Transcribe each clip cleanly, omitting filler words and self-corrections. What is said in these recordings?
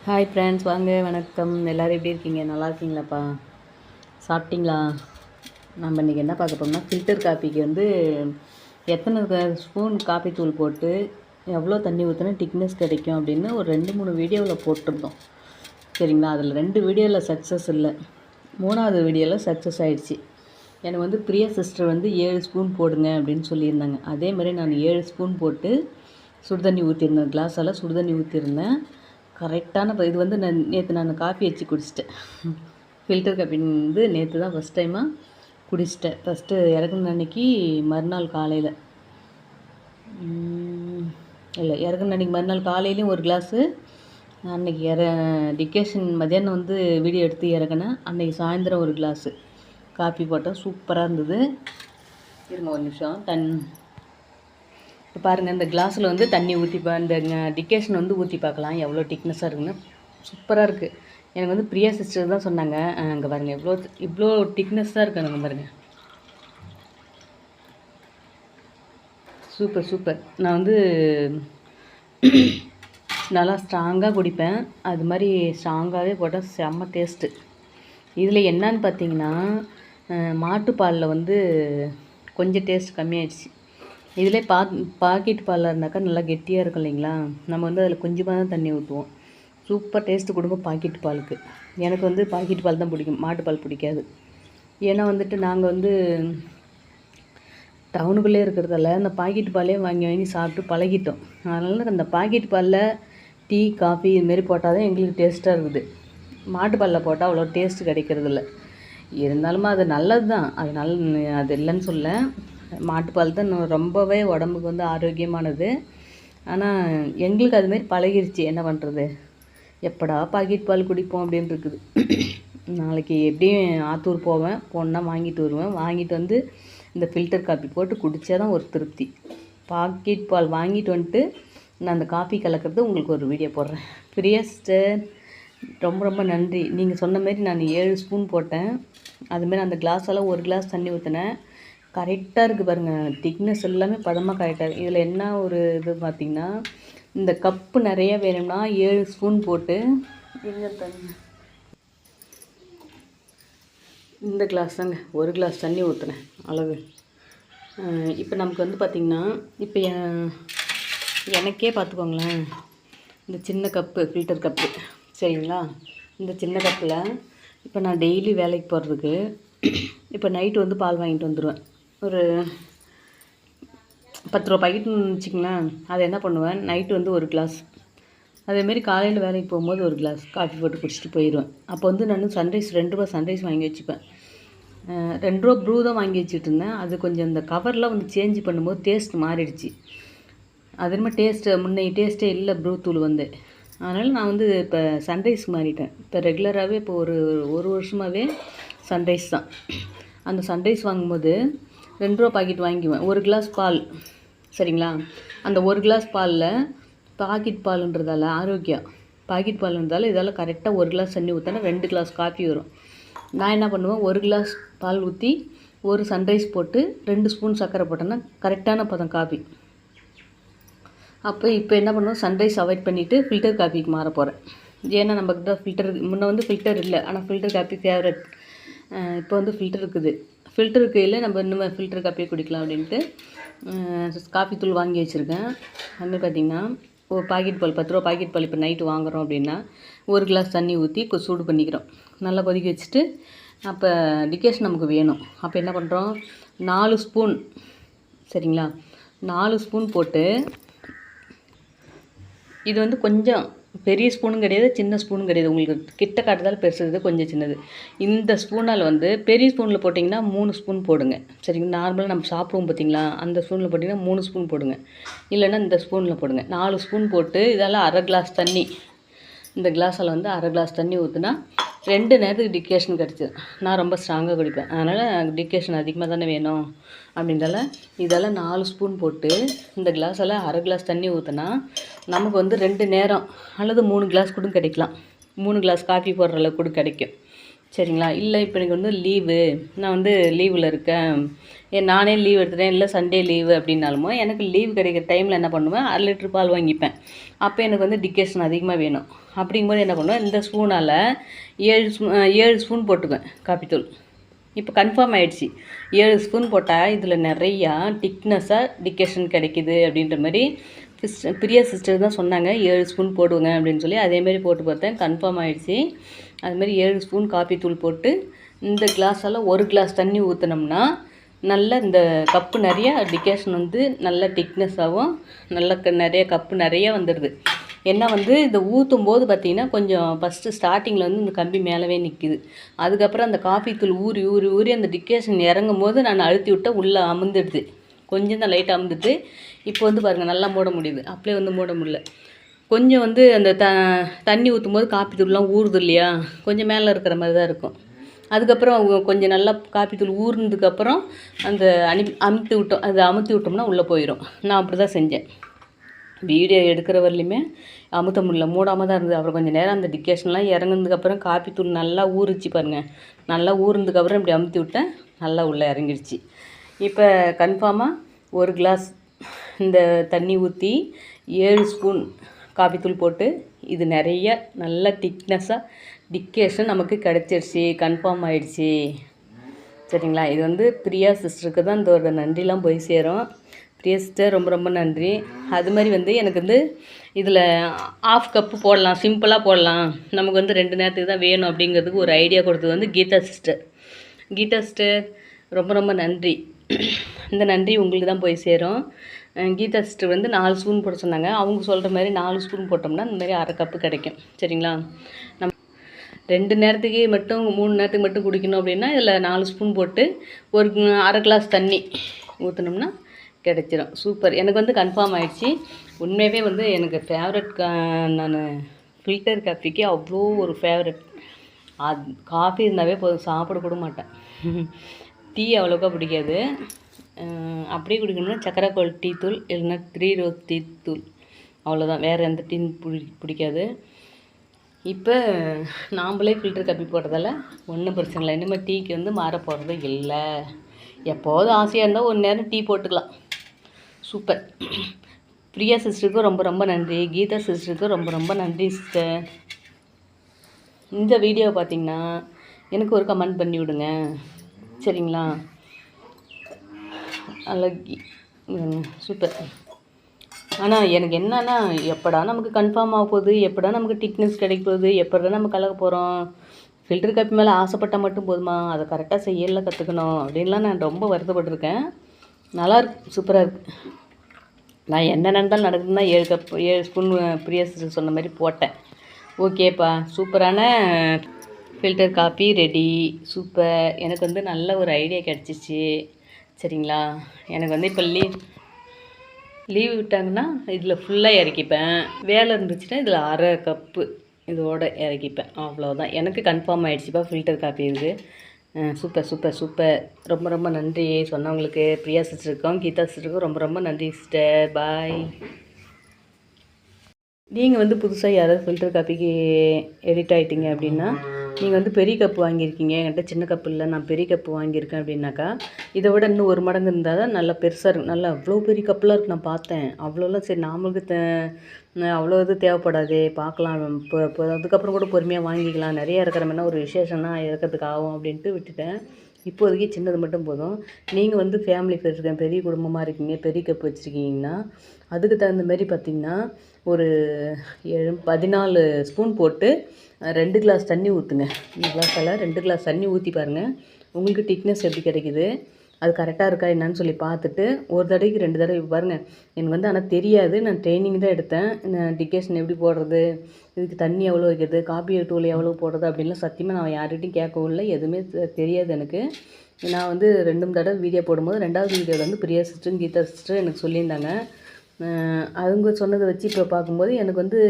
Hi friends, வாங்க வணக்கம். எல்லோரும் எப்படி இருக்கீங்க? நல்லா இருக்கீங்களாப்பா? சாப்பிட்டீங்களா? நம்ம இன்றைக்கி என்ன பார்க்க போகிறோம்னா, ஃபில்டர் காப்பிக்கு வந்து எத்தனை ஸ்பூன் காப்பி தூள் போட்டு எவ்வளோ தண்ணி ஊற்றினா திக்னஸ் கிடைக்கும் அப்படின்னு ஒரு 2-3 வீடியோவில் போட்டிருந்தோம். சரிங்களா? அதில் 2 வீடியோவில் சக்ஸஸ் இல்லை, 3வது வீடியோவில் சக்ஸஸ் ஆகிடுச்சு. எனக்கு வந்து பிரியா சிஸ்டர் வந்து 7 ஸ்பூன் போடுங்க அப்படின்னு சொல்லியிருந்தாங்க. அதேமாதிரி நான் 7 ஸ்பூன் போட்டு சுடுதண்ணி ஊற்றிருந்தேன். கிளாஸால் சுடுதண்ணி ஊற்றிருந்தேன். கரெக்டான இது வந்து நேற்று காஃபி வச்சு குடிச்சிட்டேன். ஃபில்டர் காஃபி வந்து நேற்று தான் ஃபஸ்ட் டைமாக குடிச்சிட்டேன். ஃபஸ்ட்டு இறக்குன அன்றைக்கி மறுநாள் காலையில் இல்லை, இறக்குன அன்றைக்கி மறுநாள் காலையிலையும் ஒரு கிளாஸு, அன்றைக்கி டிகேஷன் மதியானம் வந்து வீடியோ எடுத்து இறக்குனேன். அன்றைக்கி சாயந்தரம் ஒரு கிளாஸு காஃபி போட்டேன். சூப்பராக இருந்தது. இருங்க ஒரு நிமிஷம். இப்போ பாருங்கள், இந்த கிளாஸில் வந்து தண்ணி ஊற்றி இந்த டிகேஷன் வந்து ஊற்றி பார்க்கலாம் எவ்வளோ திக்னஸாக இருக்குன்னு. சூப்பராக இருக்குது. எனக்கு வந்து பிரியா சிஸ்டர் தான் சொன்னாங்க. அங்கே பாருங்கள், இவ்வளோ திக்னஸாக இருக்குது. அங்கே பாருங்கள், சூப்பர். நான் வந்து நல்லா ஸ்ட்ராங்காக குடிப்பேன். அது மாதிரி ஸ்ட்ராங்காகவே போட்டால் செம்ம டேஸ்ட்டு. இதில் என்னன்னு பார்த்தீங்கன்னா, மாட்டுப்பாலில் வந்து கொஞ்சம் டேஸ்ட் கம்மியாயிடுச்சு. இதிலே பாக்கெட் பாலாக இருந்தாக்கா நல்லா கெட்டியாக இருக்கும் இல்லைங்களா? நம்ம வந்து அதில் கொஞ்சமாக தான் தண்ணி ஊற்றுவோம். சூப்பர் டேஸ்ட்டு கொடுக்கும் பாக்கெட் பாலுக்கு. எனக்கு வந்து பாக்கெட் பால் தான் பிடிக்கும், மாட்டுப்பால் பிடிக்காது. ஏன்னா வந்துட்டு நாங்கள் வந்து டவுனுக்குள்ளே இருக்கிறதால அந்த பாக்கெட் பாலே வாங்கி சாப்பிட்டு பழகிட்டோம். அதனால அந்த பாக்கெட் பாலில் டீ காஃபி இதுமாரி போட்டால் தான் எங்களுக்கு டேஸ்ட்டாக இருக்குது. மாட்டுப்பாலில் போட்டால் அவ்வளோ டேஸ்ட்டு கிடைக்கிறதில்ல. இருந்தாலுமே அது நல்லது தான், அது இல்லைன்னு சொல்ல. மாட்டுப்பால் தான் ரொம்பவே உடம்புக்கு வந்து ஆரோக்கியமானது. ஆனால் எங்களுக்கு அதுமாரி பழகிருச்சு. என்ன பண்ணுறது, எப்படா பாக்கெட் பால் குடிப்போம் அப்படின்னு இருக்குது. நாளைக்கு எப்படியும் ஆத்தூர் போனால் வாங்கிட்டு வருவேன். வாங்கிட்டு வந்து இந்த ஃபில்டர் காப்பி போட்டு குடித்தா தான் ஒரு திருப்தி. பாக்கெட் பால் வாங்கிட்டு வந்துட்டு நான் அந்த காஃபி கலக்கிறது உங்களுக்கு ஒரு வீடியோ போடுறேன். பிரியா சிஸ்டர், ரொம்ப நன்றி. நீங்கள் சொன்ன மாரி நான் 7 ஸ்பூன் போட்டேன். அதுமாரி அந்த கிளாஸால் ஒரு கிளாஸ் தண்ணி ஊற்றினேன். கரெக்டாக இருக்குது பாருங்கள், திக்னஸ் எல்லாமே பதமாக கரெக்டாக இருக்குது. இதில் என்ன ஒரு இது பார்த்திங்கன்னா, இந்த கப்பு நிறைய வேணும்னா 7 ஸ்பூன் போட்டு இந்த கிளாஸ் தாங்க, ஒரு கிளாஸ் தண்ணி ஊற்றுனேன் அளவு. இப்போ நமக்கு வந்து பார்த்திங்கன்னா, இப்போ எனக்கே பார்த்துக்கோங்களேன், இந்த சின்ன கப்பு ஃபில்டர் கப்பு சரிங்களா? இந்த சின்ன கப்பில் இப்போ நான் டெய்லி வேலைக்கு போகிறதுக்கு இப்போ நைட்டு வந்து பால் வாங்கிட்டு வந்துடுவேன். ஒரு 10 ரூபா பாக்கெட்னு வச்சுங்களேன். அதை என்ன பண்ணுவேன், நைட்டு வந்து ஒரு கிளாஸ், அதேமாரி காலையில் வேலைக்கு போகும்போது ஒரு கிளாஸ் காஃபி போட்டு குடிச்சிட்டு போயிடுவேன். அப்போ வந்து நான் சன்ரைஸ் 2 ரூபா சன்ரைஸ் வாங்கி வச்சுப்பேன். 2 ரூபா ப்ரூ தான் வாங்கி வச்சுட்டு இருந்தேன். அது கொஞ்சம் இந்த கவர்லாம் வந்து சேஞ்ச் பண்ணும்போது டேஸ்ட் மாறிடுச்சு. அது மாதிரி முன்னே டேஸ்ட்டே இல்லை ப்ரூ தூள் வந்து. அதனால் நான் வந்து இப்போ சன்ரைஸ் மாறிட்டேன். இப்போ ரெகுலராகவே இப்போ ஒரு வருஷமாகவே சன்ரைஸ் தான். அந்த சன்ரைஸ் வாங்கும்போது 2 ரூபா பாக்கெட் வாங்கிக்குவேன். ஒரு கிளாஸ் பால் சரிங்களா? அந்த ஒரு கிளாஸ் பாலில் பாக்கெட் பாலுன்றதால ஆரோக்கியம் பாக்கெட் பாலுன்றதால இதால் கரெக்டாக ஒரு கிளாஸ் தண்ணி ஊற்றினா 2 கிளாஸ் காஃபி வரும். நான் என்ன பண்ணுவேன், ஒரு கிளாஸ் பால் ஊற்றி ஒரு சன்ரைஸ் போட்டு 2 ஸ்பூன் சர்க்கரை போட்டேன்னா கரெக்டான பதம் காஃபி. அப்போ இப்போ என்ன பண்ணுவோம், சன்ரைஸ் அவாய்ட் பண்ணிவிட்டு ஃபில்டர் காஃபிக்கு மாற போகிறேன். ஏன்னா நம்மக்கிட்ட ஃபில்டர் முன்னே வந்து ஃபில்டர் இல்லை, ஆனால் ஃபில்டர் காஃபி ஃபேவரட். இப்போ வந்து ஃபில்டர் இருக்குது. ஃபில்டர் இருக்கையில் நம்ம இன்னும் ஃபில்டர் காஃபியை குடிக்கலாம் அப்படின்ட்டு காஃபி தூள் வாங்கி வச்சுருக்கேன். அதுமாதிரி பார்த்திங்கன்னா, ஒரு பாக்கெட் பால் 10 ரூபா பாக்கெட் பால் இப்போ நைட்டு வாங்குகிறோம் அப்படின்னா ஒரு கிளாஸ் தண்ணி ஊற்றி சூடு பண்ணிக்கிறோம். நல்லா கொதிக்க வச்சுட்டு அப்போ டிகேஷன் நமக்கு வேணும். அப்போ என்ன பண்ணுறோம், 4 ஸ்பூன் சரிங்களா? 4 ஸ்பூன் போட்டு, இது வந்து கொஞ்சம் பெரிய ஸ்பூனும் கிடையாது, சின்ன ஸ்பூனும் கிடையாது. உங்களுக்கு கிட்ட காட்டுறதால பெருசுது, கொஞ்சம் சின்னது. இந்த ஸ்பூனால் வந்து பெரிய ஸ்பூனில் போட்டிங்கன்னா 3 ஸ்பூன் போடுங்க சரிங்களா? நார்மலாக நம்ம சாப்பிடுவோம் பார்த்திங்களா, அந்த ஸ்பூனில் போட்டிங்கன்னா 3 ஸ்பூன் போடுங்க. இல்லைன்னா இந்த ஸ்பூனில் போடுங்க. 4 ஸ்பூன் போட்டு இதெல்லாம் அரை கிளாஸ் தண்ணி, இந்த கிளாஸில் வந்து அரை கிளாஸ் தண்ணி ஊற்றுனா 2 நேரத்துக்கு டிகேஷன் கிடச்சிது. நான் ரொம்ப ஸ்ட்ராங்காக குடிப்பேன், அதனால் டிகேஷன் அதிகமாக தானே வேணும் அப்படின்றதால இதெல்லாம் 4 ஸ்பூன் போட்டு இந்த கிளாஸில் அரை கிளாஸ் தண்ணி ஊற்றினா நமக்கு வந்து 2 நேரம் அல்லது 3 கிளாஸ் கூட கிடைக்கலாம். 3 கிளாஸ் காஃபி போடுற அளவுக்கு கூட கிடைக்கும் சரிங்களா. இல்லை இப்போ எனக்கு வந்து லீவு, நான் வந்து லீவில் இருக்கேன், நானே லீவ் எடுத்துட்டேன், இல்லை சண்டே லீவு அப்படின்னாலுமோ எனக்கு லீவு கிடைக்கிற டைமில் என்ன பண்ணுவேன், 1/2 லிட்டர் பால் வாங்கிப்பேன். அப்போ எனக்கு வந்து டிகேஷன் அதிகமாக வேணும். அப்படிங்கும்போது என்ன பண்ணுவேன், இந்த ஸ்பூனால் 7 ஸ்பூன் போட்டுக்குவேன் காப்பித்தூள். இப்போ கன்ஃபார்ம் ஆகிடுச்சி, 7 ஸ்பூன் போட்டால் இதில் நிறையா திக்னஸாக டிகேஷன் கிடைக்கிது அப்படின்ற மாதிரி பிரியா சிஸ்டர் தான் சொன்னாங்க. 7 ஸ்பூன் போடுவேங்க அப்படின்னு சொல்லி அதேமாரி போட்டு பார்த்தேன், கன்ஃபார்ம் ஆகிடுச்சி. அதுமாதிரி 7 ஸ்பூன் காப்பி தூள் போட்டு இந்த கிளாஸால் 1 கிளாஸ் தண்ணி ஊற்றினோம்னா நல்ல இந்த கப்பு நிறையா டிகேஷன் வந்து நல்ல திக்னஸாகவும் நல்ல நிறைய கப்பு நிறையா வந்துடுது. என்ன வந்து இதை ஊற்றும் போது பார்த்திங்கன்னா கொஞ்சம் ஃபஸ்ட்டு ஸ்டார்டிங்கில் வந்து இந்த கம்பி மேலவே நிற்கிது. அதுக்கப்புறம் அந்த காஃபி தூள் ஊறி ஊறி ஊறி அந்த டிகேஷன் இறங்கும் போது நான் அழுத்தி விட்டால் உள்ளே அமுந்துடுது. கொஞ்சம் தான் லைட்டாக அமுந்துட்டு இப்போ வந்து பாருங்கள் நல்லா மூட முடியுது. அப்படியே வந்து மூட முடியல. கொஞ்சம் வந்து அந்த தண்ணி ஊற்றும் போது காப்பி தூள்லாம் ஊறுது இல்லையா, கொஞ்சம் மேலே இருக்கிற மாதிரி தான் இருக்கும். அதுக்கப்புறம் கொஞ்சம் நல்லா காப்பி தூள் ஊறினதுக்கப்புறம் அந்த அமுத்தி விட்டோம்னா உள்ளே போயிடும். நான் அப்படி தான் செஞ்சேன். வீடியோ எடுக்கிற வரலையுமே அமுத்த முடியல, மூடாமல் தான் இருந்தது. அப்புறம் கொஞ்சம் நேரம் அந்த டிகேஷன்லாம் இறங்குனதுக்கப்புறம் காப்பி தூள் நல்லா ஊறிச்சு பாருங்கள். நல்லா ஊறினதுக்கப்புறம் இப்படி அமுத்தி விட்டேன், நல்லா உள்ளே இறங்கிடுச்சு. இப்போ கன்ஃபார்மாக 1 கிளாஸ் இந்த தண்ணி ஊற்றி 7 ஸ்பூன் காப்பித்தூள் போட்டு இது நிறைய நல்ல திக்னஸாக டிகேஷன் நமக்கு கிடச்சிருச்சு, கன்ஃபார்ம் ஆகிடுச்சி. சரிங்களா. இது வந்து பிரியா சிஸ்டருக்கு தான் இதோட நன்றிலாம் போய் சேரும். பிரியா சிஸ்டர் ரொம்ப ரொம்ப நன்றி. அது மாதிரி வந்து எனக்கு வந்து இதில் 1/2 கப்பு போடலாம், சிம்பிளாக போடலாம், நமக்கு வந்து 2 நேரத்துக்கு தான் வேணும் அப்படிங்கிறதுக்கு ஒரு ஐடியா கொடுத்தது வந்து கீதா சிஸ்டர். கீதா சிஸ்டர் ரொம்ப ரொம்ப நன்றி. இந்த நன்றி உங்களுக்கு தான் போய் சேரும். கீதா சிஸ்டர் வந்து 4 ஸ்பூன் போட சொன்னாங்க. அவங்க சொல்கிற மாதிரி 4 ஸ்பூன் போட்டோம்னா இந்த மாதிரி 1/2 கப்பு கிடைக்கும். சரிங்களா. நம்ம 2 நேரத்துக்கு மட்டும் 3 நேரத்துக்கு மட்டும் குடிக்கணும் அப்படின்னா இதில் 4 ஸ்பூன் போட்டு ஒரு 1/2 கிளாஸ் தண்ணி ஊற்றினோம்னா கிடைச்சிடும். சூப்பர். எனக்கு வந்து கன்ஃபார்ம் ஆகிடுச்சி. உண்மையாகவே வந்து எனக்கு ஃபேவரட். நான் ஃபில்டர் காஃபிக்கு அவ்வளோ ஒரு ஃபேவரட். காஃபி இருந்தாவே போதும், சாப்பிட கூட மாட்டேன். டீ அவ்வளோக்கா பிடிக்காது. அப்படியே குடிக்கணும்னா சக்கரை கோல் டீ தூள் இல்லைன்னா 3 ரோஸ் டீ தூள், அவ்வளோதான். வேறு எந்த டீ பிடிக்காது. இப்போ நாம்ளே ஃபில்டர் காப்பி போடுறதால ஒன்றும் பிரச்சனை இல்லை. இனிமேல் டீக்கு வந்து மாற போகிறது இல்லை. எப்போது ஆசையாக இருந்தால் ஒரு நேரம் டீ போட்டுக்கலாம். சூப்பர். பிரியா சிஸ்டருக்கும் ரொம்ப ரொம்ப நன்றி. கீதா சிஸ்டருக்கும் ரொம்ப ரொம்ப நன்றி சிஸ்டர். இந்த வீடியோவை பார்த்திங்கன்னா எனக்கு ஒரு கமெண்ட் பண்ணி விடுங்க. சரிங்களா. அழகி சூப்பர். ஆனால் எனக்கு என்னன்னா எப்படா நமக்கு கன்ஃபார்ம் ஆக போகுது, எப்படா நமக்கு திக்னஸ் கிடைக்க போகுது, எப்படா நம்ம கலக்க போகிறோம். ஃபில்டர் காப்பி மேலே ஆசைப்பட்டால் மட்டும் போதுமா, அதை கரெக்டாக செய்யல கற்றுக்கணும் அப்படின்லாம் நான் ரொம்ப வருத்தப்பட்டிருக்கேன். நல்லாயிருக்கு, சூப்பராக இருக்குது. நான் என்ன நடந்தாலும் நடக்குதுன்னா 7 ஸ்பூன் பிரியா சிஸ்டர் சொன்ன மாதிரி போட்டேன். ஓகேப்பா, சூப்பரான ஃபில்டர் காப்பி ரெடி. சூப்பர். எனக்கு வந்து நல்ல ஒரு ஐடியா கிடச்சிச்சு. சரிங்களா. எனக்கு வந்து இப்போ லீவ் விட்டாங்கன்னா இதில் ஃபுல்லாக இறக்கிப்பேன். வேலை இருந்துச்சுன்னா இதில் 1/2 கப்பு இதோட இறக்கிப்பேன். அவ்வளோதான். எனக்கு கன்ஃபார்ம் ஆகிடுச்சிப்பா ஃபில்டர் காப்பி இருக்குது. Super super super. ரொம்ப ரொம்ப நன்றி சொன்னவங்களுக்கு. பிரியா சிஸ்டருக்கும் கீதா சிஸ்டருக்கும் ரொம்ப ரொம்ப நன்றி சிஸ்டர். பாய். நீங்கள் வந்து புதுசாக யாராவது ஃபில்டர் காப்பிக்கு எடிட் ஆகிட்டீங்க அப்படின்னா நீங்கள் வந்து பெரிய கப்பு வாங்கியிருக்கீங்க, என்கிட்ட சின்ன கப்பு இல்லை, நான் பெரிய கப்பு வாங்கியிருக்கேன் அப்படின்னாக்கா இதை விட இன்னும் 1 மடங்கு இருந்தால் தான் நல்லா பெருசாக இருக்கும். நல்லா அவ்வளோ பெரிய கப்பெலாம் இருக்குது, நான் பார்த்தேன். அவ்வளோலாம் சரி நம்மளுக்கு அவ்வளோ இது தேவைப்படாதே, பார்க்கலாம். இப்போ அதுக்கப்புறம் கூட பொறுமையாக வாங்கிக்கலாம். நிறையா இருக்கிற மாதிரினா ஒரு விசேஷம்னா இருக்கிறதுக்கு ஆகும் அப்படின்ட்டு விட்டுட்டேன். இப்போதைக்கு சின்னது மட்டும் போதும். நீங்கள் வந்து ஃபேமிலி பெரிய குடும்பமாக இருக்கீங்க, பெரிய கப்பு வச்சுருக்கீங்கன்னா அதுக்கு தகுந்த மாதிரி பார்த்திங்கன்னா ஒரு 14 ஸ்பூன் போட்டு 2 கிளாஸ் தண்ணி ஊற்றுங்க. இந்த கிளாஸால் 2 கிளாஸ் தண்ணி ஊற்றி பாருங்கள், உங்களுக்கு திக்னஸ் எப்படி கிடைக்குது, அது கரெக்டாக இருக்கா என்னன்னு சொல்லி பார்த்துட்டு ஒரு தடவைக்கு 2 தடவை பாருங்கள். எனக்கு வந்து ஆனால் தெரியாது, நான் ட்ரைனிங் தான் எடுத்தேன். டிகேஷன் எப்படி போடுறது, இதுக்கு தண்ணி எவ்வளோ வைக்கிறது, காப்பி தூள் எவ்வளோ போடுறது அப்படின்லாம் சத்தியமாக நான் யார்கிட்டையும் கேட்கவும் இல்லை, எதுவுமே தெரியாது எனக்கு. நான் வந்து 2 தடவை வீடியோ போடும்போது 2வது வீடியோவில் வந்து பிரியா சிஸ்டரும் கீதா சிஸ்டரும் எனக்கு சொல்லியிருந்தாங்க. அவங்க சொன்னதை வச்சு இப்போ பார்க்கும்போது எனக்கு வந்து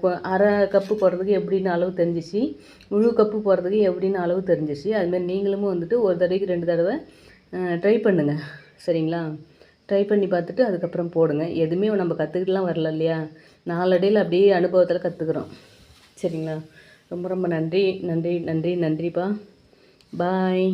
1/2 கப்பு போடுறதுக்கு எப்படின்னு அளவு தெரிஞ்சிச்சு, முழு கப்பு போடுறதுக்கு எப்படின்னு அளவு தெரிஞ்சிச்சு. அதுமாதிரி நீங்களும் வந்துட்டு ஒரு தடவைக்கு 2 தடவை ட்ரை பண்ணுங்கள். சரிங்களா. ட்ரை பண்ணி பார்த்துட்டு அதுக்கப்புறம் போடுங்க. எதுவுமே நம்ம கற்றுக்கிட்டுலாம் வரல இல்லையா, நாளடைவில் அப்படியே அனுபவத்தில் கற்றுக்குறோம். சரிங்களா. ரொம்ப ரொம்ப நன்றி நன்றி நன்றி நன்றிப்பா. பாய்.